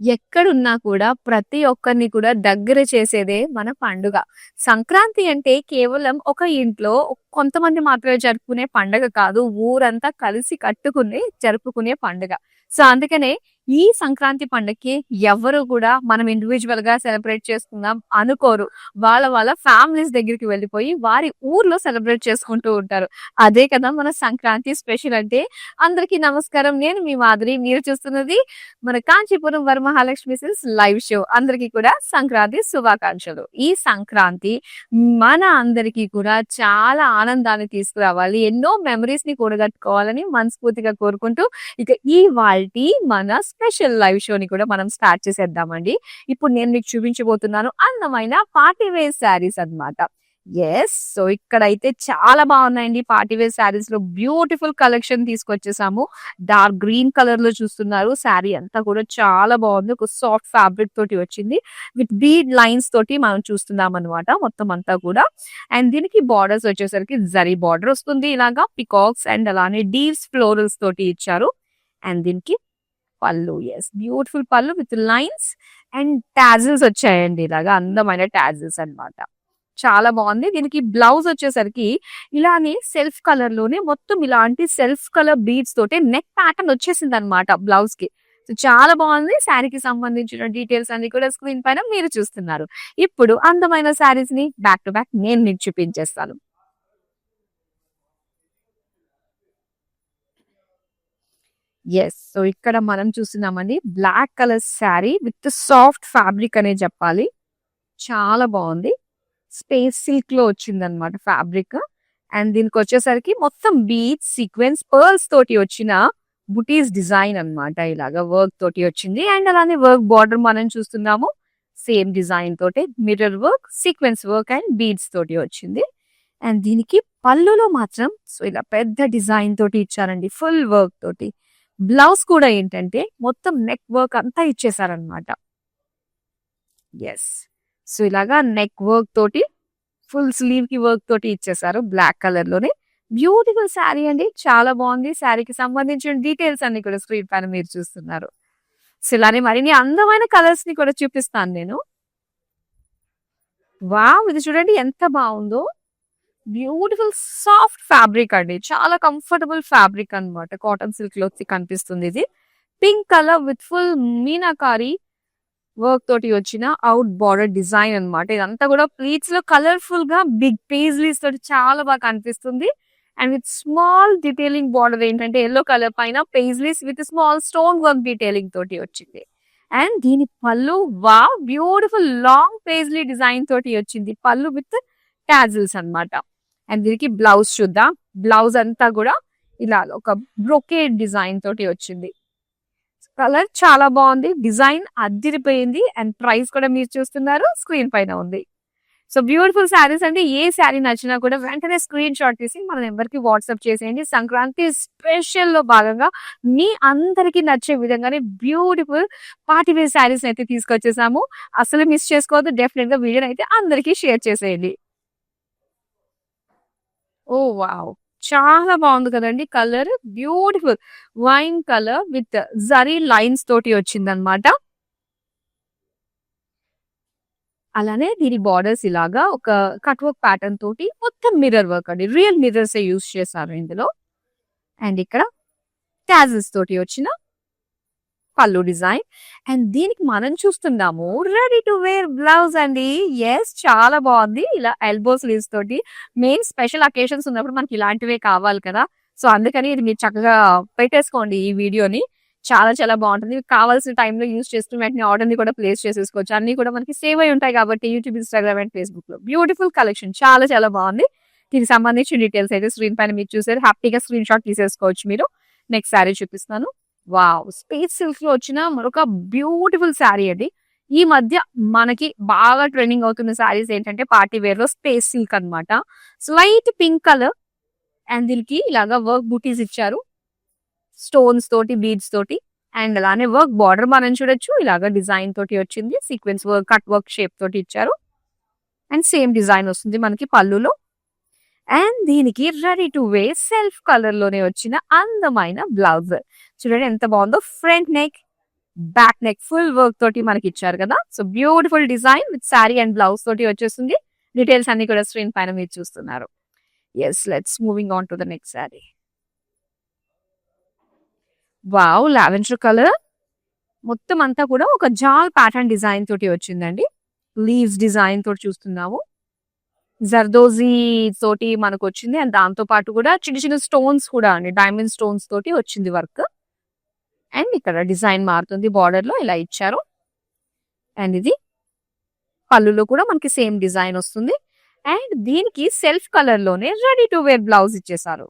ఎక్కడున్నా కూడా ప్రతి ఒక్కరిని కూడా దగ్గర చేసేదే మన పండుగ. సంక్రాంతి అంటే కేవలం ఒక ఇంట్లో కొంతమంది మాత్రమే జరుపుకునే పండగ కాదు. ఊరంతా కలిసి కట్టుకుని జరుపుకునే పండుగ. సో, అందుకనే ఈ సంక్రాంతి పండగకి ఎవ్వరు కూడా మనం ఇండివిడ్యువల్‌గా సెలబ్రేట్ చేసుకుందాం అనుకోరు. వాళ్ళ ఫ్యామిలీస్ దగ్గరికి వెళ్ళిపోయి వారి ఊర్లో సెలబ్రేట్ చేసుకుంటూ ఉంటారు. అదే కదా మన సంక్రాంతి స్పెషల్ అంటే. అందరికీ నమస్కారం. నేను మీ మాధురి. మీరు చూస్తున్నది మన Kanchipuram Varamahalakshmi silks live show. అందరికీ కూడా సంక్రాంతి శుభాకాంక్షలు. ఈ సంక్రాంతి మన అందరికీ కూడా చాలా ఆనందాన్ని తీసుకురావాలి. ఎన్నో మెమరీస్ ని కూడగట్టుకోవాలని మనస్ఫూర్తిగా కోరుకుంటూ ఇక ఇవాల్టి మన స్పెషల్ లైవ్ షోని కూడా మనం స్టార్ట్ చేసేద్దామండి. ఇప్పుడు నేను మీకు చూపించబోతున్నాను అందమైన పార్టీ వేర్ శారీస్ అన్నమాట. యెస్. సో, ఇక్కడైతే చాలా బాగున్నాయండి పార్టీ వేర్ శారీస్ లో బ్యూటిఫుల్ కలెక్షన్ తీసుకొచ్చేసాము. డార్క్ గ్రీన్ కలర్ లో చూస్తున్నారు. శారీ అంతా కూడా చాలా బాగుంది. ఒక సాఫ్ట్ ఫ్యాబ్రిక్ తోటి వచ్చింది. విత్ బీడ్ లైన్స్ తోటి మనం చూస్తున్నాం అనమాట మొత్తం అంతా కూడా. అండ్ దీనికి బార్డర్స్ వచ్చేసరికి జరీ బార్డర్ వస్తుంది. ఇలాగా పికాక్స్ అండ్ అలానే డీవ్స్ ఫ్లోరల్స్ తోటి ఇచ్చారు. అండ్ దీనికి పళ్ళు. యెస్, బ్యూటిఫుల్ పళ్ళు విత్ లైన్స్ అండ్ టాజిల్స్ వచ్చాయండి. ఇలాగా అందమైన టాజిల్స్ అన్నమాట. చాలా బాగుంది. దీనికి బ్లౌజ్ వచ్చేసరికి ఇలానే సెల్ఫ్ కలర్ లోనే మొత్తం ఇలాంటి సెల్ఫ్ కలర్ బీడ్స్ తోటి నెక్ ప్యాటర్న్ వచ్చేసింది అనమాట బ్లౌజ్ కి. సో, చాలా బాగుంది. శారీకి సంబంధించిన డీటెయిల్స్ అన్ని కూడా స్క్రీన్ పైన మీరు చూస్తున్నారు. ఇప్పుడు అందమైన శారీస్ ని బ్యాక్ టు బ్యాక్ నేను మీకు చూపించేస్తాను. యెస్. సో, ఇక్కడ మనం చూస్తున్నామండి black colour sari with soft fabric అనే చెప్పాలి. చాలా బాగుంది. స్పేస్ సిల్క్ లో వచ్చిందనమాట ఫ్యాబ్రిక్. అండ్ దీనికి వచ్చేసరికి మొత్తం బీడ్స్ సీక్వెన్స్ పర్ల్స్ తోటి వచ్చిన బుటీస్ డిజైన్ అన్నమాట. ఇలాగా వర్క్ తోటి వచ్చింది. అండ్ అలానే వర్క్ బార్డర్ మనం చూస్తున్నాము. సేమ్ డిజైన్ తోటి mirror work, sequence work and beads తోటి వచ్చింది. అండ్ దీనికి పళ్ళులో మాత్రం సో ఇలా పెద్ద డిజైన్ తోటి ఇచ్చారండి ఫుల్ వర్క్ తోటి. బ్లౌజ్ కూడా ఏంటంటే మొత్తం నెక్ వర్క్ అంతా ఇచ్చేసారనమాట. యెస్. సో, ఇలాగా నెక్ వర్క్ తోటి ఫుల్ స్లీవ్ కి వర్క్ తోటి ఇచ్చేసారు బ్లాక్ కలర్ లోనే. బ్యూటిఫుల్ శారీ అండి. చాలా బాగుంది. శారీకి సంబంధించిన డీటెయిల్స్ అన్ని కూడా స్క్రీన్ పైన మీరు చూస్తున్నారు. సో, ఇలానే మరిన్ని అందమైన కలర్స్ ని కూడా చూపిస్తాను నేను. వావ్! ఇది చూడండి ఎంత బాగుందో. బ్యూటిఫుల్ సాఫ్ట్ ఫ్యాబ్రిక్ అండి. చాలా కంఫర్టబుల్ ఫ్యాబ్రిక్ అన్నమాట. కాటన్ సిల్క్ లో కనిపిస్తుంది ఇది. Pink colour with full meenakari work తోటి వచ్చిన అవుట్ బార్డర్ డిజైన్ అన్నమాట. ఇదంతా కూడా ప్లీట్స్ లో కలర్ఫుల్ గా బిగ్ పేజ్లీస్ తోటి చాలా బాగా కనిపిస్తుంది. And with small detailing border ఏంటంటే ఎల్లో కలర్ పైన paisleys with small stone work detailing తోటి వచ్చింది. అండ్ దీని పళ్ళు wow! Beautiful long paisley design తోటి వచ్చింది. పళ్ళు విత్ టాజిల్స్ అన్నమాట. అండ్ దీనికి బ్లౌజ్ చూద్దాం. బ్లౌజ్ అంతా కూడా ఇలా ఒక బ్రొకేడ్ డిజైన్ తోటి వచ్చింది. కలర్ చాలా బాగుంది. డిజైన్ అద్దిరిపోయింది. అండ్ ప్రైస్ కూడా మీరు చూస్తున్నారు స్క్రీన్ పైన ఉంది. సో, బ్యూటిఫుల్ శారీస్ అంటే ఏ శారీ నచ్చినా కూడా వెంటనే స్క్రీన్ షాట్ తీసి మన నెంబర్‌కి వాట్సాప్ చేసేయండి. సంక్రాంతి స్పెషల్‌లో భాగంగా మీ అందరికీ నచ్చే విధంగానే బ్యూటిఫుల్ పార్టీ వేర్ శారీస్‌ని అయితే తీసుకొచ్చేసాము. అసలు మిస్ చేసుకోవద్దు. డెఫినిట్‌గా వీడియోని అయితే అందరికీ షేర్ చేసేయండి. ఓహ్! వావ్! చాలా బాగుంది కదండీ colour. Beautiful wine colour with zari lines తోటి వచ్చిందనమాట. అలానే దీని బార్డర్స్ ఇలాగా ఒక కట్ వర్క్ ప్యాటర్న్ తోటి మొత్తం మిర్రర్ వర్క్ అండి. రియల్ మిర్రర్సే యూజ్ చేశారు ఇందులో. అండ్ ఇక్కడ టాజిల్స్ తోటి వచ్చిన పళ్ళు డిజైన్. అండ్ దీనికి మనం చూస్తున్నాము రెడీ టు వేర్ బ్లౌజ్ అండి. యెస్, చాలా బాగుంది. ఇలా ఎల్బో స్లీవ్స్ తోటి మెయిన్ స్పెషల్ అకేషన్స్ ఉన్నప్పుడు మనకి ఇలాంటివే కావాలి కదా. సో, అందుకని ఇది మీరు చక్కగా పెట్టేసుకోండి ఈ వీడియోని. చాలా చాలా బాగుంటుంది. మీకు కావాల్సిన టైంలో యూజ్ చేసుకుని వెంటనే ఆర్డర్‌ని కూడా ప్లేస్ చేసేసుకోవచ్చు. అన్నీ కూడా మనకి సేవ్ అయి ఉంటాయి కాబట్టి యూట్యూబ్, ఇన్‌స్టాగ్రామ్ అండ్ ఫేస్‌బుక్‌లో. బ్యూటిఫుల్ కలెక్షన్ చాలా చాలా బాగుంది. దీనికి సంబంధించిన డీటెయిల్స్ అయితే స్క్రీన్ పైన మీరు చూసారు. హ్యాపీగా స్క్రీన్ షాట్ తీసేసుకోవచ్చు మీరు. నెక్స్ట్ శారీ చూపిస్తున్నాను. వావ్! స్పేస్ సిల్క్ లో వచ్చిన మరొక బ్యూటిఫుల్ శారీ అది. ఈ మధ్య మనకి బాగా ట్రెండింగ్ అవుతున్న శారీస్ ఏంటంటే పార్టీ వేర్ లో స్పేస్ సిల్క్ అన్నమాట. Slight pink colour. అండ్ దీనికి ఇలాగా వర్క్ బూటీస్ ఇచ్చారు. స్టోన్స్ తోటి, బీడ్స్ తోటి. అండ్ అలానే వర్క్ బార్డర్ మనం చూడొచ్చు. ఇలాగా డిజైన్ తోటి వచ్చింది. Sequence work, cut work shape తోటి ఇచ్చారు. అండ్ సేమ్ డిజైన్ వస్తుంది మనకి పళ్ళులో. అండ్ దీనికి ready to wear self colour లోనే వచ్చిన అందమైన బ్లౌజ్. చూడండి ఎంత బాగుందో. Front neck back neck full work తోటి మనకి ఇచ్చారు కదా. So beautiful design with sari and blouse తోటి వచ్చేస్తుంది. డీటెయిల్స్ అన్ని కూడా స్క్రీన్ పైన మీరు చూస్తున్నారు. Yes, let's moving on to the next sari. Wow, lavender colour మొత్తం అంతా కూడా ఒక జాల్ ప్యాటర్న్ డిజైన్ తోటి వచ్చిందండి. లీవ్స్ డిజైన్ తోటి చూస్తున్నాము. జర్దోజీ తోటి మనకు వచ్చింది. అండ్ దాంతో పాటు కూడా చిన్న చిన్న స్టోన్స్ కూడా అండి, డైమండ్ స్టోన్స్ తోటి వచ్చింది వర్క్. అండ్ ఇక్కడ డిజైన్ మారుతుంది, బార్డర్ లో ఇలా ఇచ్చారు. అండ్ ఇది పళ్ళులో కూడా మనకి సేమ్ డిజైన్ వస్తుంది. అండ్ దీనికి సెల్ఫ్ కలర్ లోనే రెడీ టు వేర్ బ్లౌజ్ ఇచ్చేసారు.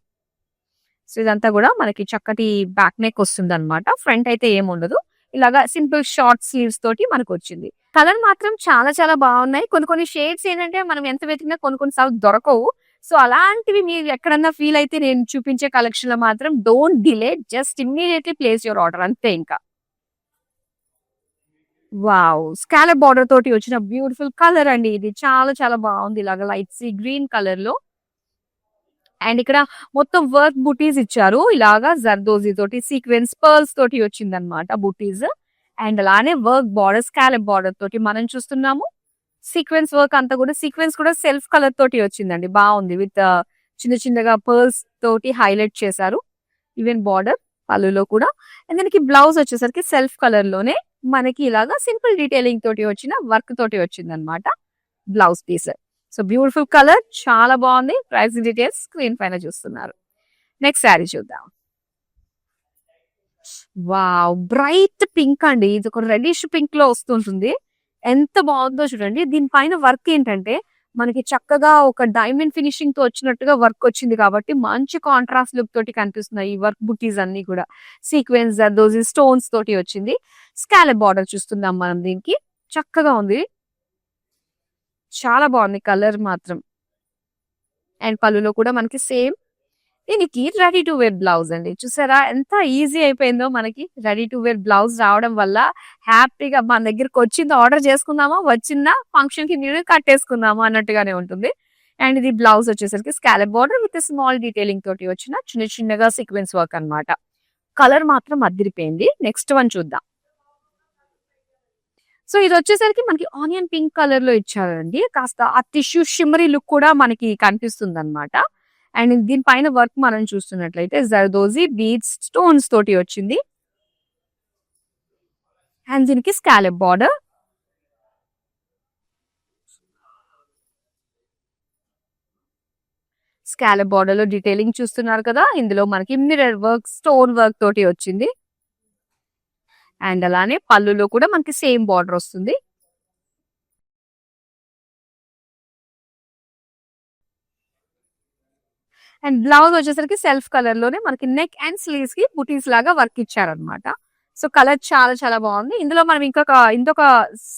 సో ఇదంతా కూడా మనకి చక్కటి బ్యాక్ నెక్ వస్తుంది అనమాట. ఫ్రంట్ అయితే ఏముండదు, ఇలాగా సింపుల్ షార్ట్ స్లీవ్స్ తోటి మనకు వచ్చింది. కలర్ మాత్రం చాలా చాలా బాగున్నాయి. కొన్ని కొన్ని షేడ్స్ ఏంటంటే మనం ఎంత వెతికినా కొన్ని సార్లు దొరకవు. సో అలాంటివి మీరు ఎక్కడన్నా ఫీల్ అయితే నేను చూపించే కలెక్షన్ లో మాత్రం don't delay, just immediately place your order, అంతే. ఇంకా వావ్, స్కాలప్ బార్డర్ తోటి వచ్చిన బ్యూటిఫుల్ కలర్ అండి. ఇది చాలా చాలా బాగుంది, ఇలాగా లైట్ సీ గ్రీన్ కలర్ లో. అండ్ ఇక్కడ మొత్తం వర్క్ బుటీస్ ఇచ్చారు, ఇలాగా జర్దోజీ తోటి సీక్వెన్స్ పర్ల్స్ తోటి వచ్చింది అనమాట బుటీస్. అండ్ అలానే వర్క్ బార్డర్ స్కాలప్ బార్డర్ తోటి మనం చూస్తున్నాము. సీక్వెన్స్ వర్క్ అంతా కూడా, సీక్వెన్స్ కూడా సెల్ఫ్ కలర్ తోటి వచ్చిందండి, బాగుంది. విత్ చిన్న చిన్నగా పర్ల్స్ తోటి హైలైట్ చేశారు. ఈవెన్ బార్డర్ పళ్ళులో కూడా. అండ్ దీనికి బ్లౌజ్ వచ్చేసరికి సెల్ఫ్ కలర్ లోనే మనకి ఇలాగా సింపుల్ డీటెయిలింగ్ తోటి వచ్చిన వర్క్ తోటి వచ్చింది అనమాట blouse piece. So beautiful colour, చాలా బాగుంది. ప్రైస్ డీటెయిల్స్ స్క్రీన్ పైన చూస్తున్నారు. నెక్స్ట్ శారీ చూద్దాం. వావ్, బ్రైట్ పింక్ అండి. ఇది ఒక రెడిష్ పింక్ లో వస్తుంటుంది. ఎంత బాగుందో చూడండి. దీనిపైన వర్క్ ఏంటంటే మనకి చక్కగా ఒక డైమండ్ ఫినిషింగ్ తో వచ్చినట్టుగా వర్క్ వచ్చింది కాబట్టి మంచి కాంట్రాస్ట్ లుక్ తోటి కనిపిస్తున్నాయి ఈ వర్క్ బుటీస్ అన్ని కూడా. సీక్వెన్స్ జర్దోజీ స్టోన్స్ తోటి వచ్చింది. స్కాలప్ బార్డర్ చూస్తున్నాం మనం, దీనికి చక్కగా ఉంది, చాలా బాగుంది కలర్ మాత్రం. అండ్ పళ్ళులో కూడా మనకి సేమ్. దీనికి రెడీ టు వేర్ బ్లౌజ్ అండి. చూసారా ఎంత ఈజీ అయిపోయిందో మనకి. రెడీ టు వేర్ బ్లౌజ్ రావడం వల్ల హ్యాపీగా మన దగ్గరకు వచ్చింది ఆర్డర్ చేసుకుందామా, వచ్చిందా ఫంక్షన్ కి మీరు కట్టేసుకుందామా అన్నట్టుగానే ఉంటుంది. అండ్ ఇది బ్లౌజ్ వచ్చేసరికి scallop border with small detailing తోటి వచ్చిన చిన్న చిన్నగా సీక్వెన్స్ వర్క్ అన్నమాట. కలర్ మాత్రం అదిరిపోయింది. నెక్స్ట్ వన్ చూద్దాం. సో ఇది వచ్చేసరికి మనకి ఆనియన్ పింక్ కలర్ లో ఇచ్చారండి. కాస్త ఆ టిష్యూ షిమ్మరీ లుక్ కూడా మనకి కనిపిస్తుంది అనమాట. అండ్ దీనిపైన వర్క్ మనం చూస్తున్నట్లయితే జర్దోజీ బీడ్స్ స్టోన్స్ తోటి వచ్చింది. అండ్ దీనికి స్కాలప్ బార్డర్. స్కాలప్ బార్డర్ లో డీటెయిలింగ్ చూస్తున్నారు కదా. ఇందులో మనకి మిర్రర్ వర్క్, స్టోన్ వర్క్ తోటి వచ్చింది. అండ్ అలానే పళ్ళులో కూడా మనకి సేమ్ బార్డర్ వస్తుంది. అండ్ బ్లౌజ్ వచ్చేసరికి సెల్ఫ్ కలర్ లోనే మనకి నెక్ అండ్ స్లీవ్స్ కి బుటీస్ లాగా వర్క్ ఇచ్చారనమాట. సో కలర్ చాలా చాలా బాగుంది. ఇందులో మనం ఇంకొక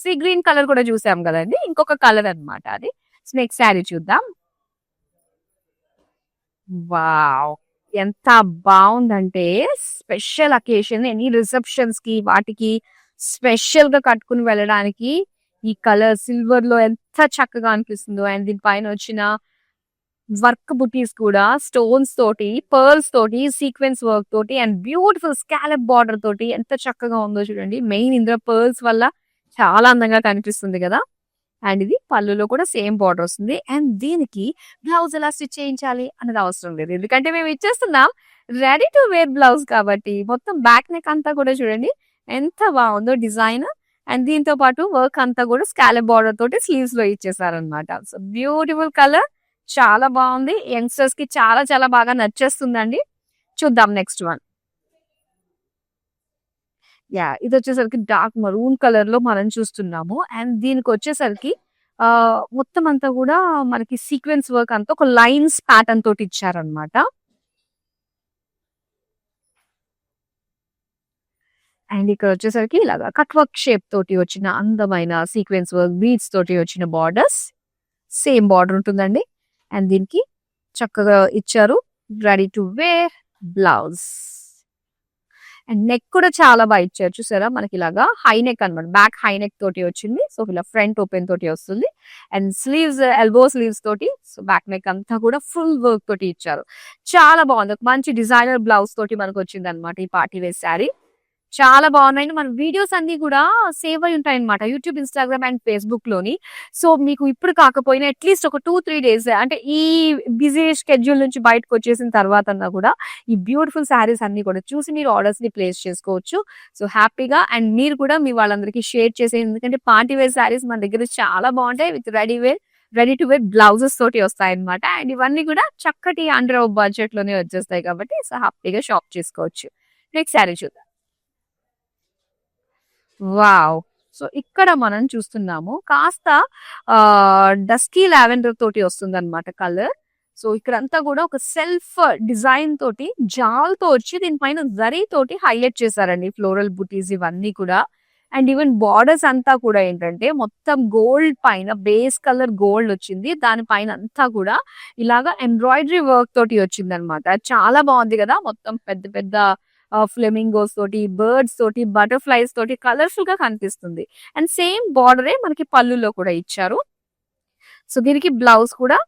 సీ గ్రీన్ కలర్ కూడా చూసాం కదండి, ఇంకొక కలర్ అనమాట అది. నెక్స్ట్ శారీ చూద్దాం. వావ్, ఎంత బాగుందంటే స్పెషల్ అకేషన్, ఎనీ రిసెప్షన్స్ కి వాటికి స్పెషల్ గా కట్టుకుని వెళ్ళడానికి ఈ కలర్ సిల్వర్ లో ఎంత చక్కగా అనిపిస్తుందో. అండ్ దీనిపైన వచ్చిన వర్క్ బుటీస్ కూడా స్టోన్స్ తోటి, పర్ల్స్ తోటి, సీక్వెన్స్ వర్క్ తోటి అండ్ బ్యూటిఫుల్ స్కాలప్ బార్డర్ తోటి ఎంత చక్కగా ఉందో చూడండి. మెయిన్ ఇందులో పర్ల్స్ వల్ల చాలా అందంగా కనిపిస్తుంది కదా. అండ్ ఇది పళ్ళులో కూడా సేమ్ బార్డర్ వస్తుంది. అండ్ దీనికి బ్లౌజ్ ఎలా స్టిచ్ చేయించాలి అన్నది అవసరం లేదు, ఎందుకంటే మేము ఇచ్చేస్తున్నాం రెడీ టు వేర్ బ్లౌజ్ కాబట్టి. మొత్తం బ్యాక్ నెక్ అంతా కూడా చూడండి ఎంత బాగుందో డిజైన్. అండ్ దీంతో పాటు వర్క్ అంతా కూడా స్కాలప్ బార్డర్ తోటి స్లీవ్స్ లో ఇచ్చేసారనమాట. సో బ్యూటిఫుల్ కలర్, చాలా బాగుంది. యంగ్స్టర్స్ కి చాలా చాలా బాగా నచ్చేస్తుందండి. చూద్దాం నెక్స్ట్ వన్. ఇది వచ్చేసరికి డార్క్ మరూన్ కలర్ లో మనం చూస్తున్నాము. అండ్ దీనికి వచ్చేసరికి మొత్తం అంతా కూడా మనకి సీక్వెన్స్ వర్క్ అంతా ఒక లైన్స్ ప్యాటర్న్ తోటి ఇచ్చారనమాట. అండ్ ఇక్కడ వచ్చేసరికి ఇలాగా కట్ వర్క్ షేప్ తోటి వచ్చిన అందమైన సీక్వెన్స్ వర్క్ బీడ్స్ తోటి వచ్చిన బార్డర్స్, సేమ్ బార్డర్ ఉంటుందండి. అండ్ దీనికి చక్కగా ఇచ్చారు ready to wear blouse. And neck కూడా చాలా బాగా ఇచ్చారు చూసారా. మనకి ఇలాగా హై నెక్ అనమాట, బ్యాక్ హై నెక్ తోటి వచ్చింది. సో ఇలా ఫ్రంట్ ఓపెన్ తోటి వస్తుంది. అండ్ స్లీవ్స్ ఎల్బో స్లీవ్స్ తోటి, సో బ్యాక్ నెక్ అంతా కూడా ఫుల్ వర్క్ తోటి ఇచ్చారు. చాలా బాగుంది. ఒక మంచి డిజైనర్ బ్లౌజ్ తోటి మనకు వచ్చింది అనమాట ఈ పార్టీ వేర్ శారీ. చాలా బాగున్నాయి. మన వీడియోస్ అన్నీ కూడా సేవ్ అయి ఉంటాయన్నమాట. యూట్యూబ్, ఇన్‌స్టాగ్రామ్ అండ్ ఫేస్‌బుక్‌లోని. సో, మీకు ఇప్పుడు కాకపోయినా అట్‌లీస్ట్ ఒక 2, 3 డేస్ అంటే ఈ బిజీ షెడ్యూల్ నుంచి బయటకొచ్చేసిన తర్వాతన్నా కూడా ఈ బ్యూటిఫుల్ శారీస్ అన్నీ కూడా చూసి మీరు ఆర్డర్స్‌ని ప్లేస్ చేసుకోవచ్చు. సో, హ్యాపీగా అండ్ మీరు కూడా మీ వాళ్ళందరికీ షేర్ చేసేయండి. ఎందుకంటే పార్టీ వేర్ శారీస్ మన దగ్గర చాలా బాగుంటాయి. With ready to wear blouses తోటి వస్తాయన్నమాట. అండ్ ఇవన్నీ కూడా చక్కటి అండర్ బడ్జెట్‌లోనే వచ్చేస్తాయి కాబట్టి సో, హ్యాపీగా షాప్ చేసుకోవచ్చు. నెక్స్ట్ శారీ చూద్దాం. వావ్! సో, ఇక్కడ మనం చూస్తున్నాము. కాస్త డస్కీ లావెండర్ తోటి వస్తుందన్నమాట కలర్. సో, ఇక్కడంతా గూడా ఒక సెల్ఫ్ డిజైన్ తోటి జాల్‌తో వచ్చి దీనిపైన జరీ తోటి హైలైట్ చేశారండి. ఫ్లోరల్ బుటీస్ ఇవన్నీ కూడా. అండ్ ఈవెన్ బార్డర్స్ అంతా కూడా ఏంటంటే మొత్తం గోల్డ్ పైన బేస్ కలర్ గోల్డ్ వచ్చింది. దాని పైన అంతా కూడా ఇలాగ ఎంబ్రాయిడరీ వర్క్ తోటి వచ్చిందన్నమాట. చాలా బావుంది గదా! మొత్తం పెద్ద పెద్ద ఫ్లెమింగోస్ తోటి, బర్డ్స్ తోటి, బటర్‌ఫ్లైస్ తోటి కలర్‌ఫుల్‌గా కనిపిస్తుంది. అండ్ సేమ్ బార్డరే మనకి పళ్ళులో కూడా ఇచ్చారు. సో, దీనికి బ్లౌజ్ కూడా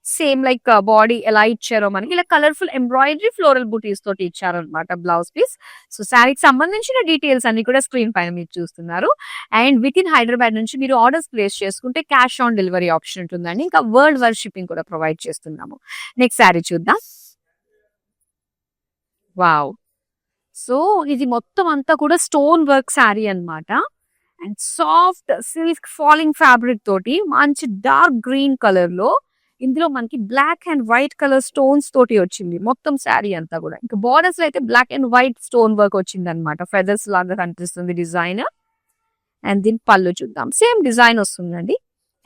సేమ్ లైక్ బాడీ ఎలా ఇచ్చారో మనకి ఇలా కలర్‌ఫుల్ ఎంబ్రాయిడరీ ఫ్లోరల్ బూటీస్ తోటి ఇచ్చారన్నమాట బ్లౌజ్ పీస్. సో, శారీకి సంబంధించిన డీటెయిల్స్ అన్ని కూడా స్క్రీన్ పైన మీరు చూస్తున్నారు. అండ్ వితిన్ హైదరాబాద్ నుంచి మీరు ఆర్డర్స్ ప్లేస్ చేసుకుంటే క్యాష్ ఆన్ డెలివరీ ఆప్షన్ ఉంటుందండి. ఇంకా వరల్డ్ వైడ్ షిప్పింగ్ కూడా ప్రొవైడ్ చేస్తున్నాము. నెక్స్ట్ శారీ చూద్దాం. వావ్! సో, ఇది మొత్తం అంతా కూడా స్టోన్ వర్క్ శారీ అన్నమాట. And soft silk falling fabric తోటి మంచి డార్క్ గ్రీన్ కలర్ లో ఇందులో మనకి black and white colour stones తోటి వచ్చింది మొత్తం శారీ అంతా కూడా. ఇంకా బార్డర్స్ లో అయితే black and white stone work వచ్చింది అనమాట. ఫెదర్స్ లాగా కనిపిస్తుంది డిజైన్. అండ్ దీని పళ్ళు చూద్దాం. సేమ్ డిజైన్ వస్తుందండి.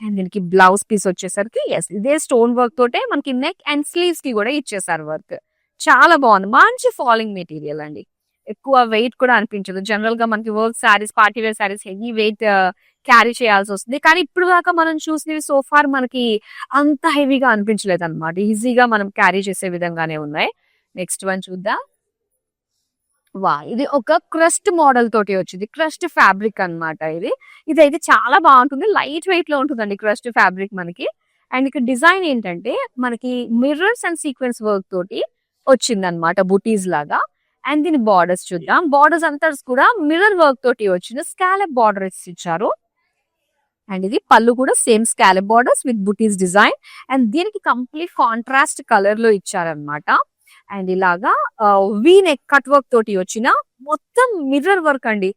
అండ్ దీనికి బ్లౌజ్ పీస్ వచ్చేసరికి ఇదే స్టోన్ వర్క్ తోటే మనకి నెక్ అండ్ స్లీవ్స్ కి కూడా ఇచ్చేసారు వర్క్. చాలా బాగుంది. మంచి ఫాలింగ్ మెటీరియల్ అండి. ఎక్కువ వెయిట్ కూడా అనిపించదు. జనరల్ గా మనకి work saris, party wear saris heavy weight carry చేయాల్సి వస్తుంది. కానీ ఇప్పుడు దాకా మనం చూసినవి సోఫార్ మనకి అంత హెవీగా అనిపించలేదు అనమాట. ఈజీగా మనం క్యారీ చేసే విధంగానే ఉన్నాయి. నెక్స్ట్ వన్ చూద్దాం. ఇది ఒక క్రస్ట్ మోడల్ తోటి వచ్చింది. క్రస్ట్ ఫ్యాబ్రిక్ అన్నమాట ఇది. ఇదైతే చాలా బాగుంటుంది. లైట్ వెయిట్ లో ఉంటుందండి క్రస్ట్ ఫ్యాబ్రిక్ మనకి. అండ్ ఇక్కడ డిజైన్ ఏంటంటే మనకి మిర్రర్స్ అండ్ సీక్వెన్స్ వర్క్ తోటి వచ్చిందనమాట బుటీస్ లాగా. అండ్ దీని బార్డర్స్ చూద్దాం. బార్డర్స్ అంతా కూడా మిర్రర్ వర్క్ తోటి వచ్చిన స్కాలప్ బార్డర్స్ ఇచ్చారు. అండ్ ఇది పళ్ళు కూడా same scallop borders with buttis design. And దీనికి కంప్లీట్ కాంట్రాస్ట్ కలర్ లో ఇచ్చారనమాట. అండ్ ఇలాగా వీ నెక్ కట్ వర్క్ తోటి వచ్చిన మొత్తం మిర్రర్ వర్క్ అండి.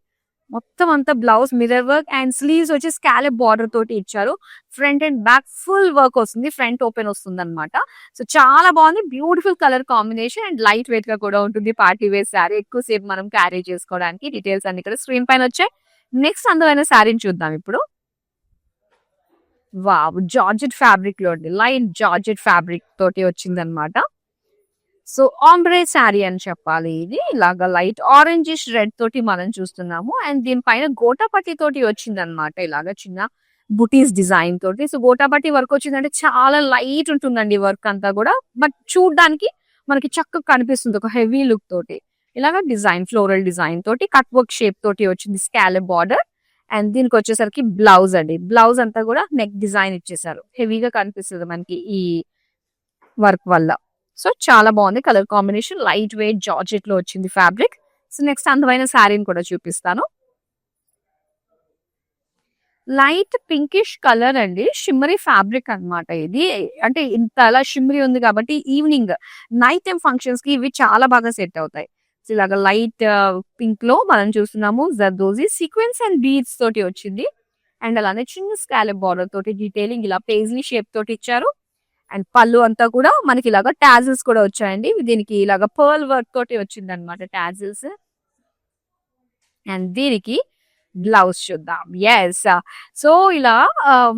మొత్తం అంతా blouse mirror work and sleeves వచ్చి స్కాలప్ బార్డర్ తోటి ఇచ్చారు. Front and back full work వస్తుంది. ఫ్రంట్ ఓపెన్ వస్తుంది అనమాట. సో, చాలా బాగుంది. Beautiful colour combination and light weight గా కూడా ఉంటుంది. పార్టీ వేర్ శారీ ఎక్కువసేపు మనం క్యారీ చేసుకోవడానికి. డీటెయిల్స్ అన్ని ఇక్కడ స్క్రీన్ పైన వచ్చాయి. నెక్స్ట్ అందమైన శారీని చూద్దాం ఇప్పుడు. జార్జెట్ ఫ్యాబ్రిక్ లో అండి. లైట్ జార్జెట్ ఫ్యాబ్రిక్ తోటి వచ్చిందనమాట. సో, ఆంబ్రే శారీ అని చెప్పాలి ఇది. ఇలాగా లైట్ ఆరెంజిష్ రెడ్ తోటి మనం చూస్తున్నాము. అండ్ దీనిపైన గోటాపట్టి తోటి వచ్చిందనమాట. ఇలాగా చిన్న బుటీస్ డిజైన్ తోటి. సో, గోటాపట్టి వర్క్ వచ్చిందంటే చాలా లైట్ ఉంటుందండి వర్క్ అంతా కూడా. బట్ చూడడానికి మనకి చక్కగా కనిపిస్తుంది ఒక హెవీ లుక్ తోటి. ఇలాగా డిజైన్ ఫ్లోరల్ డిజైన్ తోటి కట్ వర్క్ షేప్ తోటి వచ్చింది స్కాలప్ బార్డర్. అండ్ దీనికి వచ్చేసరికి బ్లౌజ్ అండి. బ్లౌజ్ అంతా కూడా నెక్ డిజైన్ ఇచ్చేసారు. హెవీగా కనిపిస్తుంది మనకి ఈ వర్క్ వల్ల. సో, చాలా బాగుంది. Colour combination light weight georgette లో వచ్చింది ఫ్యాబ్రిక్. సో, నెక్స్ట్ అందమైన శారీని కూడా చూపిస్తాను. లైట్ పింకిష్ కలర్ అండి. షిమ్మరీ ఫ్యాబ్రిక్ అన్నమాట ఇది. అంటే ఇంత అలా షిమ్మరీ ఉంది కాబట్టి ఈవినింగ్ నైట్ టైం ఫంక్షన్స్ కి ఇవి చాలా బాగా సెట్ అవుతాయి. సో, ఇలాగ లైట్ పింక్ లో మనం చూస్తున్నాము జర్దోజీ సీక్వెన్స్ అండ్ బీడ్స్ తోటి వచ్చింది. అండ్ అలానే చిన్న స్కాలప్ బార్డర్ తోటి డీటెయిలింగ్ ఇలా పేజ్లీ షేప్ తోటి ఇచ్చారు. అండ్ పళ్ళు అంతా కూడా మనకి ఇలాగా టాజిల్స్ కూడా వచ్చాయండి. దీనికి ఇలాగా పర్ల్ వర్క్ తోటి వచ్చింది అనమాట టాజిల్స్. అండ్ దీనికి బ్లౌజ్ చూద్దాం. సో, ఇలా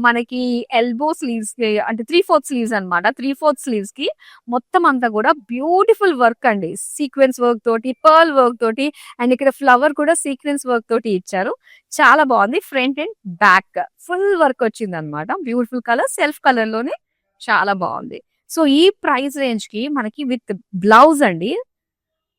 మనకి ఎల్బో స్లీవ్స్ కి అంటే 3/4 స్లీవ్స్ అనమాట. 3/4 స్లీవ్స్ కి మొత్తం అంతా కూడా బ్యూటిఫుల్ వర్క్ అండి. సీక్వెన్స్ వర్క్ తోటి, పర్ల్ వర్క్ తోటి అండ్ ఇక్కడ ఫ్లవర్ కూడా సీక్వెన్స్ వర్క్ తోటి ఇచ్చారు. చాలా బాగుంది. Front and back full work వచ్చింది అనమాట. బ్యూటిఫుల్ కలర్ సెల్ఫ్ కలర్ లోనే చాలా బాగుంది. సో, ఈ ప్రైస్ రేంజ్ కి మనకి విత్ బ్లౌజ్ అండి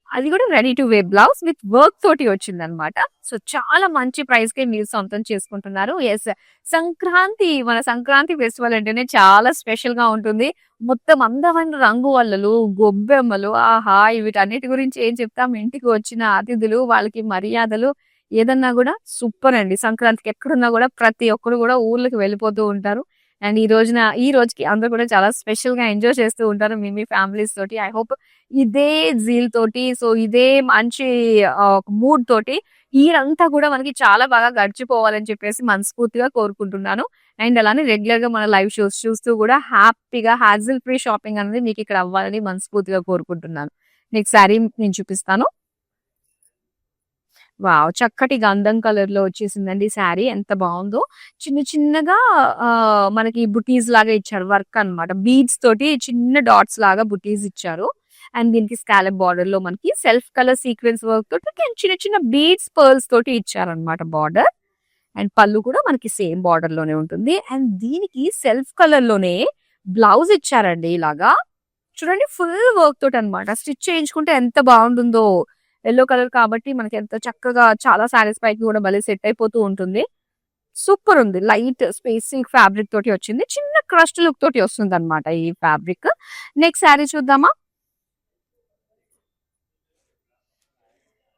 అది కూడా ready to wear blouse with work తోటి వచ్చిందనమాట. సో చాలా మంచి ప్రైస్ కి మీరు సొంతం చేసుకుంటున్నారు. ఎస్, సంక్రాంతి మన సంక్రాంతి ఫెస్టివల్ అంటేనే చాలా స్పెషల్ గా ఉంటుంది. మొత్తం అందమైన రంగు వల్లలు, గొబ్బెమ్మలు, ఆహా! వీటన్నిటి గురించి ఏం చెప్తాం. ఇంటికి వచ్చిన అతిథులు, వాళ్ళకి మర్యాదలు ఏదన్నా కూడా సూపర్ అండి. సంక్రాంతికి ఎక్కడున్నా కూడా ప్రతి ఒక్కరు కూడా ఊర్లకు వెళ్ళిపోతూ ఉంటారు. అండ్ ఈ రోజుకి అందరూ కూడా చాలా స్పెషల్ గా ఎంజాయ్ చేస్తూ ఉంటారు మీ ఫ్యామిలీస్ తోటి. ఐ హోప్ ఇదే జీల్ తోటి, సో ఇదే మంచి మూడ్ తోటి ఇయరంతా కూడా మనకి చాలా బాగా గడిచిపోవాలని చెప్పేసి మనస్ఫూర్తిగా కోరుకుంటున్నాను. అండ్ అలానే రెగ్యులర్ గా మన లైవ్ షోస్ చూస్తూ కూడా హ్యాపీగా హాజిల్ ఫ్రీ షాపింగ్ అనేది మీకు ఇక్కడ అవ్వాలని మనస్ఫూర్తిగా కోరుకుంటున్నాను. నెక్స్ట్ శారీ నేను చూపిస్తాను. వావ్! చక్కటి గంధం కలర్‌లో వచ్చేసిందండి శారీ. ఎంత బావుందో. చిన్న చిన్నగా మనకి బుటీస్ లాగా ఇచ్చారు. వర్క్ అన్నమాట. బీడ్స్ తోటి చిన్న డాట్స్ లాగా బుటీస్ ఇచ్చారు. అండ్ దీనికి స్కాలప్ బార్డర్‌లో మనకి సెల్ఫ్ కలర్ సీక్వెన్స్ వర్క్ తోటి చిన్న చిన్న బీడ్స్, పర్ల్స్ తోటి ఇచ్చారన్నమాట బార్డర్. అండ్ పళ్ళు కూడా మనకి సేమ్ బార్డర్‌లోనే ఉంటుంది. అండ్ దీనికి సెల్ఫ్ కలర్‌లోనే బ్లౌజ్ ఇచ్చారండి ఇలాగా. చూడండి ఫుల్ వర్క్ తోటన్నమాట. స్టిచ్ చేయించుకుంటే ఎంత బావుంటుందో. యెల్లో కలర్ కాబట్టి మనకి ఎంత చక్కగా చాలా సారీస్ పైకి కూడా భలే సెట్ అయిపోతూ ఉంటుంది. సూపర్ ఉంది. లైట్ స్పేస్ సిల్క్ ఫ్యాబ్రిక్ తోటి వచ్చింది. చిన్న క్రస్ట్ లుక్ తోటి వస్తుందన్నమాట ఈ ఫ్యాబ్రిక్. నెక్స్ట్ శారీ చూద్దామా?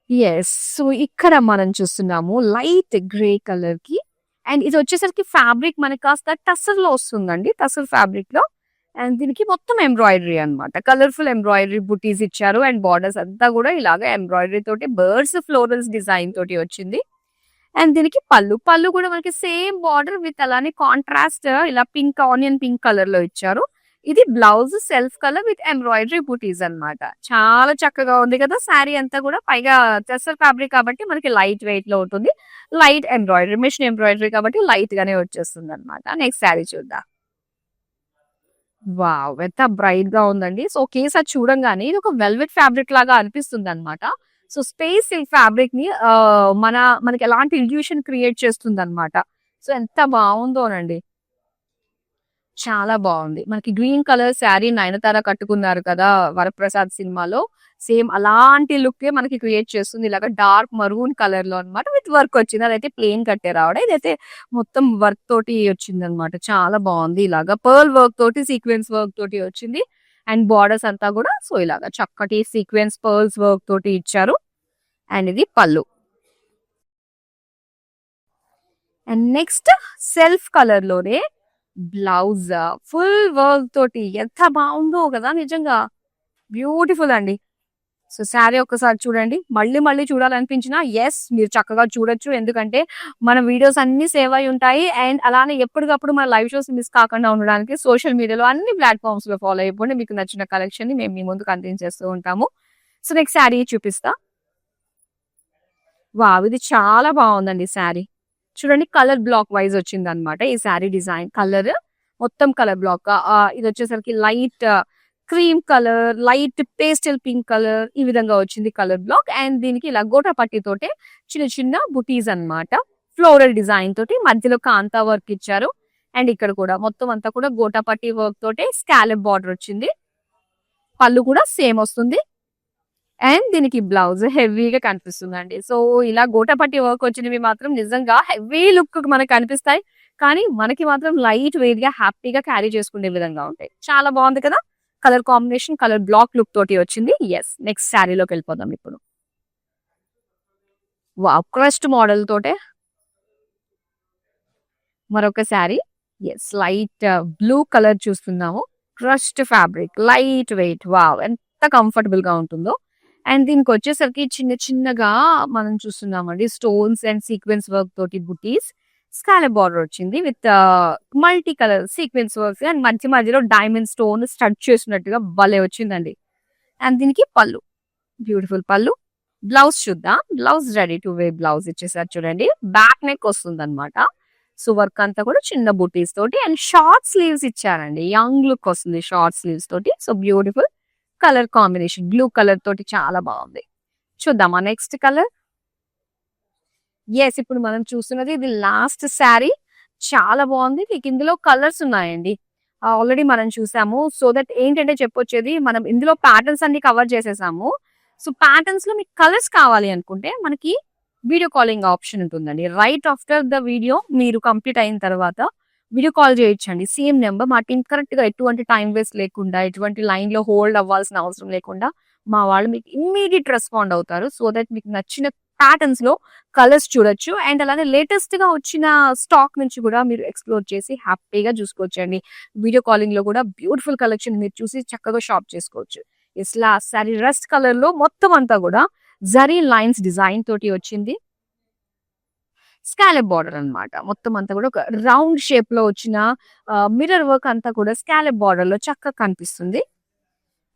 యెస్. సో ఇక్కడ మనం చూస్తున్నాము లైట్ గ్రే కలర్‌కి అండ్ ఇది వచ్చేసరికి ఫ్యాబ్రిక్ మనకి కాస్త టస్సర్‌లో వస్తుందండి. టస్సర్ ఫ్యాబ్రిక్‌లో అండ్ దీనికి మొత్తం ఎంబ్రాయిడరీ అన్నమాట. కలర్‌ఫుల్ ఎంబ్రాయిడరీ బుటీస్ ఇచ్చారు అండ్ బార్డర్స్ అంతా కూడా ఇలాగ ఎంబ్రాయిడరీ తోటి బర్డ్స్ ఫ్లోరల్స్ డిజైన్ తోటి వచ్చింది. అండ్ దీనికి పళ్ళు కూడా మనకి సేమ్ బార్డర్ విత్ అలానే కాంట్రాస్ట్ ఇలా పింక్ ఆనియన్ పింక్ కలర్ లో ఇచ్చారు. ఇది blouse self colour with embroidery బూటీస్ అన్నమాట. చాలా చక్కగా ఉంది కదా శారీ అంతా కూడా. పైగా టెస్సర్ ఫ్యాబ్రిక్ కాబట్టి మనకి లైట్ వెయిట్ లో ఉంటుంది. లైట్ ఎంబ్రాయిడరీ, మిషన్ ఎంబ్రాయిడరీ కాబట్టి లైట్ గానే వచ్చేస్తుంది అనమాట. నెక్స్ట్ శారీ చూద్దాం. వావ్! ఎంత బ్రైట్‌గా ఉందండి. సో, ఒకేసారి చూడంగానే ఇది ఒక వెల్వెట్ ఫ్యాబ్రిక్ లాగా అనిపిస్తుందన్నమాట. సో, స్పేస్ సిల్క్ ఫ్యాబ్రిక్‌ని మనకి ఎలాంటి ఇల్యూషన్ క్రియేట్ చేస్తుందన్నమాట. సో, ఎంత బావుందోనండి. చాలా బావుంది. మనకి గ్రీన్ కలర్ శారీ 'నయనతార' కట్టుకున్నారు కదా! 'వరప్రసాద్' సినిమాలో. సేమ్ అలాంటి లుక్కే మనకి క్రియేట్ చేస్తుంది. ఇలాగ డార్క్ మరూన్ కలర్‌లో అన్నమాట. విత్ వర్క్ వచ్చింది. అదైతే ప్లెయిన్ కట్టారు ఆవిడ. ఇదైతే మొత్తం వర్క్ తోటి వచ్చిందన్నమాట. చాలా బావుంది. ఇలాగ పర్ల్ వర్క్ తోటి, సీక్వెన్స్ వర్క్ తోటి వచ్చింది. అండ్ బోర్డర్స్ అంతా కూడా సో, ఇలాగ చక్కటి సీక్వెన్స్ పర్ల్స్ వర్క్ తోటి ఇచ్చారు. అండ్ ఇది పళ్ళు. అండ్ నెక్స్ట్ సెల్ఫ్ కలర్‌లోనే బ్లౌజ్ ఫుల్ వర్క్ తోటి ఎంత బావుందో కదా! నిజంగా బ్యూటిఫుల్ అండి. సో, శారీ ఒక్కసారి చూడండి. మళ్ళీ మళ్ళీ చూడాలనిపించినా యెస్, మీరు చక్కగా చూడొచ్చు. ఎందుకంటే మన వీడియోస్ అన్నీ సేవ్ అయి ఉంటాయి. అండ్ అలానే ఎప్పటికప్పుడు మన లైవ్ షోస్ మిస్ కాకుండా ఉండడానికి సోషల్ మీడియాలో అన్ని ప్లాట్‌ఫార్మ్స్‌లో ఫాలో అయిపోండి. మీకు నచ్చిన కలెక్షన్‌ని మేము మీ ముందుకు అందించేస్తూ ఉంటాము. సో, నెక్స్ట్ శారీ చూపిస్తా. వావ్! ఇది చాలా బావుందండి శారీ. చూడండి కలర్ బ్లాక్ వైస్ వచ్చిందన్నమాట. ఈ శారీ డిజైన్ కలర్ మొత్తం కలర్ బ్లాక్. ఇదొచ్చేసరికి light cream colour, light pastel pink colour ఈ విధంగా వచ్చింది కలర్ బ్లాక్. అండ్ దీనికి ఇలా గోటా పట్టి తోటే చిన్న చిన్న బుటీస్ అన్నమాట. ఫ్లోరల్ డిజైన్ తోటి మధ్యలో కాంతా వర్క్ ఇచ్చారు. అండ్ ఇక్కడ కూడా మొత్తం అంతా కూడా గోటా పట్టి వర్క్ తోటే స్కాలప్ బార్డర్ వచ్చింది. పళ్ళు కూడా సేమ్ వస్తుంది. అండ్ దీనికి బ్లౌజ్ హెవీగా కనిపిస్తుందండి. సో, ఇలా గోటాపట్టి వర్క్ వచ్చినవి మాత్రం నిజంగా హెవీ లుక్ మనకు కనిపిస్తాయి. కానీ మనకి మాత్రం లైట్ వెయిట్ గా హ్యాపీగా క్యారీ చేసుకునే విధంగా ఉంటాయి. చాలా బాగుంది కదా! Colour combination colour black look తోటి వచ్చింది. యెస్, నెక్స్ట్ శారీలోకి వెళ్ళిపోదాం ఇప్పుడు. వావ్! క్రస్ట్ మోడల్ తోటే మరొక sari. Yes, light blue colour చూస్తున్నాము. Crust fabric light weight. Wow! ఎంత కంఫర్టబుల్ గా ఉంటుందో. అండ్ దీనికి వచ్చేసరికి చిన్న చిన్నగా మనం చూస్తున్నామండి స్టోన్స్ అండ్ సీక్వెన్స్ వర్క్ తోటి బుటీస్. స్కాలప్ బార్డర్ వచ్చింది with multi colour sequence works and మధ్య మధ్యలో డైమండ్ స్టోన్ స్టడ్ చేసినట్టుగా భలే వచ్చిందండి. అండ్ దీనికి పళ్ళు, బ్యూటిఫుల్ పళ్ళు. బ్లౌజ్ చూద్దాం. Blouse ready to wear blouse ఇచ్చేసారు చూడండి. బ్యాక్ నెక్ వస్తుంది అనమాట. సో, వర్క్ అంతా కూడా చిన్న బుటీస్ తోటి అండ్ షార్ట్ స్లీవ్స్ ఇచ్చారండి. యంగ్ లుక్ వస్తుంది షార్ట్ స్లీవ్స్ తోటి. So, beautiful colour combination blue colour తోటి చాలా బాగుంది. చూద్దామా నెక్స్ట్ కలర్? యెస్, ఇప్పుడు మనం చూస్తున్నది ఇది లాస్ట్ శారీ. చాలా బాగుంది. మీకు ఇందులో కలర్స్ ఉన్నాయండి. ఆల్రెడీ మనం చూసాము. సో దట్ ఏంటంటే చెప్పొచ్చేది మనం ఇందులో ప్యాటర్న్స్ అన్ని కవర్ చేసేసాము. సో ప్యాటర్న్స్ లో మీకు కలర్స్ కావాలి అనుకుంటే మనకి వీడియో కాలింగ్ ఆప్షన్ ఉంటుందండి. రైట్ ఆఫ్టర్ ద వీడియో మీరు కంప్లీట్ అయిన తర్వాత వీడియో కాల్ చేయొచ్చండి. సేమ్ నెంబర్ మా టీం కరెక్ట్ గా ఎటువంటి టైం వేస్ట్ లేకుండా, ఎటువంటి లైన్ లో హోల్డ్ అవ్వాల్సిన అవసరం లేకుండా మా వాళ్ళు మీకు ఇమ్మీడియట్ రెస్పాండ్ అవుతారు. సో దట్ మీకు నచ్చిన ప్యాటర్న్స్ లో కలర్స్ చూడొచ్చు. అండ్ అలానే లేటెస్ట్ గా వచ్చిన స్టాక్ నుంచి కూడా మీరు ఎక్స్ప్లోర్ చేసి హ్యాపీగా చూసుకోవచ్చండి. వీడియో కాలింగ్ లో కూడా బ్యూటిఫుల్ కలెక్షన్ మీరు చూసి చక్కగా షాప్ చేసుకోవచ్చు. ఇట్లా సారీ రస్ట్ కలర్ లో మొత్తం అంతా కూడా జరీ లైన్స్ డిజైన్ తోటి వచ్చింది. స్కాలప్ బార్డర్ అన్నమాట. మొత్తం అంతా కూడా ఒక రౌండ్ షేప్ లో వచ్చిన మిర్రర్ వర్క్ అంతా కూడా స్కాలప్ బార్డర్ లో చక్కగా కనిపిస్తుంది.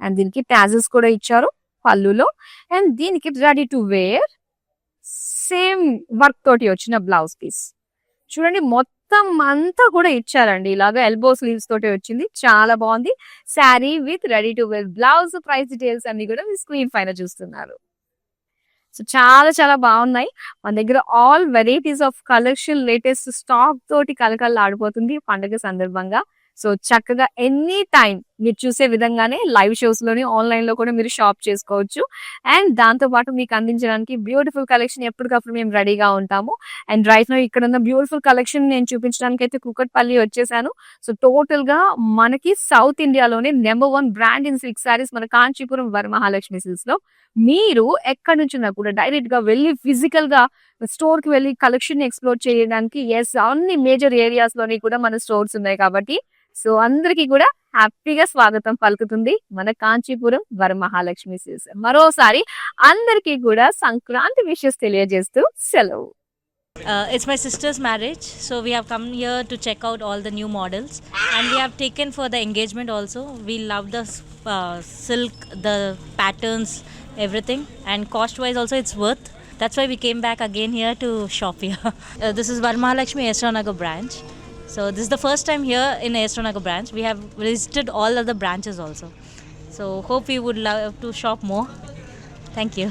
అండ్ దీనికి టాజెస్ కూడా ఇచ్చారు పళ్ళులో. అండ్ దీనికి ready to wear same work తోటి వచ్చిన బ్లౌజ్ పీస్ చూడండి. మొత్తం అంతా కూడా ఇచ్చారండి. ఇలాగా ఎల్బో స్లీవ్స్ తోటి వచ్చింది. చాలా బాగుంది. Sari with ready to wear blouse. Price details అన్ని కూడా మీ స్క్రీన్ పైన చూస్తున్నారు. సో చాలా చాలా బాగున్నాయి. మన దగ్గర all varieties of collection latest stock తోటి కలకల్లాడిపోతుంది పండుగ సందర్భంగా. సో చక్కగా ఎనీ టైం మీరు చూసే విధంగానే లైవ్ షోస్ లోని ఆన్లైన్ లో కూడా మీరు షాప్ చేసుకోవచ్చు. అండ్ దాంతో పాటు మీకు అందించడానికి బ్యూటిఫుల్ కలెక్షన్ ఎప్పటికప్పుడు మేము రెడీగా ఉంటాము. అండ్ రైట్ నో ఇక్కడ ఉన్న బ్యూటిఫుల్ కలెక్షన్ నేను చూపించడానికి అయితే కుకట్పల్లి వచ్చేసాను. సో టోటల్ గా మనకి సౌత్ ఇండియాలోనే number 1 brand in silk saris మన కాంచీపురం వరమహాలక్ష్మి సిల్క్స్ లో. మీరు ఎక్కడి నుంచినా కూడా డైరెక్ట్ గా వెళ్ళి ఫిజికల్ గా స్టోర్ కి వెళ్ళి కలెక్షన్ ఎక్స్ప్లోర్ చేయడానికి అన్ని మేజర్ ఏరియాస్ లోని కూడా మన స్టోర్స్ ఉన్నాయి కాబట్టి సో అందరికీ కూడా హ్యాపీగా స్వాగతం పలుకుతుంది మన కాంచీపురం వరమహాలక్ష్మి సిల్క్స్. మరోసారి అందరికీ కూడా సంక్రాంతి విషెస్ తెలియజేస్తూ సెలవు. It's my sister's marriage, so we have come here to check out all the new models, and we have taken for the engagement also. We love the silk, the patterns, everything, and cost wise also it's worth. That's why we came back again here to shop here. This is Varmahalakshmi Esranagar branch. So this is the first time here in Esranagar branch. We have visited all other branches also. So hope we would love to shop more. Thank you.